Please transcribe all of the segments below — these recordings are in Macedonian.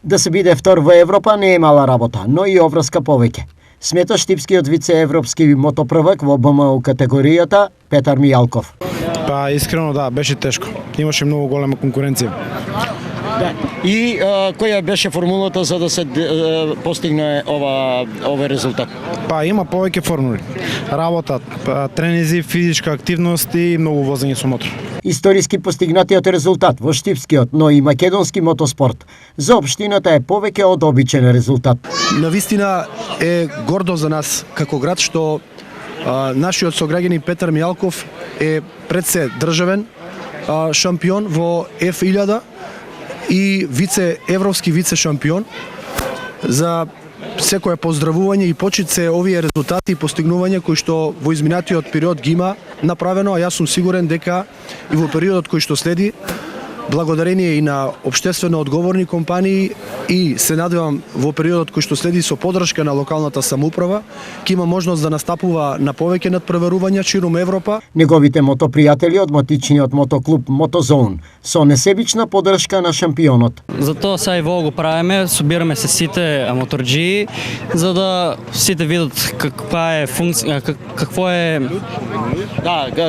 Да се биде втор во Европа не е мала работа, но и оврска повеќе. Смета штипскиот вице-европски мотопрвак во БМУ категоријата Петар Мијалков. Па искрено да, беше тешко. Имаше многу голема конкуренција. Да. И која беше формулата за да се постигне овој резултат? Па има повеќе формули. Работа, тренинзи, физичка активност и многу возење со мотор. Историски постигнатиот резултат во штипскиот, но и македонски мотоспорт за општината е повеќе од обичен резултат. Навистина е гордо за нас како град што нашиот сограѓанин Петар Мијалков е пред се државен шампион во F1000 и европски вице шампион. За секое поздравување и почит се овие резултати и постигнувања кои што во изминатиот период ги има направено, а јас сум сигурен дека и во периодот кој што следи, благодарение и на општествено одговорни компании и се надевам во периодот кој што следи со поддршка на локалната самоуправа, ќе има можност да настапува на повеќе надпреварувања ширум Европа. Неговите мотопријатели од матичниот мотоклуб Мотозоун со несебична поддршка на шампионот. Затоа сега и во го правиме, собираме се сите моторџии за да сите видат каква е функција, какво е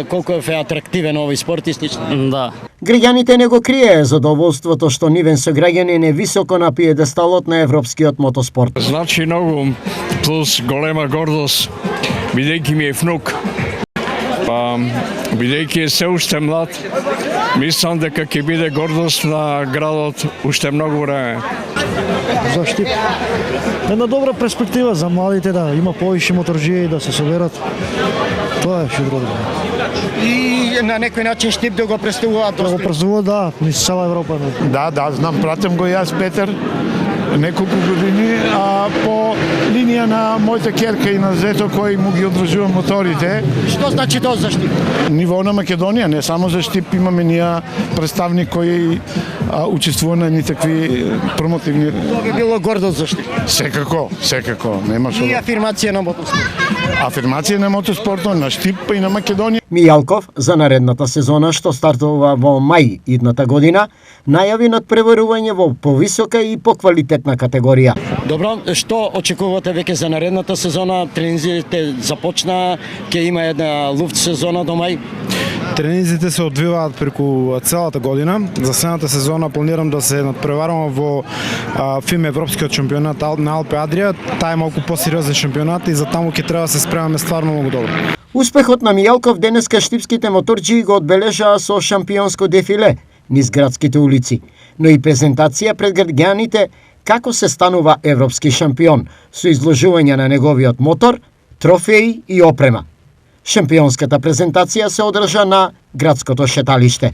колку е атрактивен овој спорт и слично. Да. Граѓаните не го криеја задоволството што нивен сограѓанин е високо на пиедесталот на европскиот мотоспорт. Значи многу, плюс голема гордост, бидејќи ми е внук. Па, бидејќи е се уште млад, мислам дека ќе биде гордост на градот уште многу време. За Штип. Една добра перспектива за младите да има повише моторџии да се соберат. Тоа е шудро. И на некој начин Штип да го представуваат. Да го представуваат, да, низ цела Европа. Да, знам, пратам го јас Петар неколку години, по линија на мојата ќерка и на зето кој му ги одржува моторите. Што значи тоа за Штип? Ниво на Македонија, не само за Штип, имаме ние представник кој учествува на ни такви промотивни. Тоа би било гордост за Штип. Секако, нема што. И афирмација на мотоспорт. Афирмација на мотоспортот на Штип и на Македонија. Мијалков за наредната сезона што стартува во мај идната година, најави надпреварување во повисока и поквалитетна категорија. Добро, што очекувате веќе за наредната сезона? Тренинзите започна, ќе има една луфт сезона до мај. Тренинзите се одвиваат преку целата година. За следната сезона планирам да се надпреварувам во ФИМ Европскиот шампионат на Алпе Адрија. Тај е малку посериозен шампионат и за таму ќе треба да се спремаме стварно многу добро. Успехот на Мијалков денеска штипските моторџии го одбележаа со шампионско дефиле низ градските улици, но и презентација пред граѓаните како се станува европски шампион со изложување на неговиот мотор, трофеи и опрема. Шампионската презентација се одржа на градското шеталиште.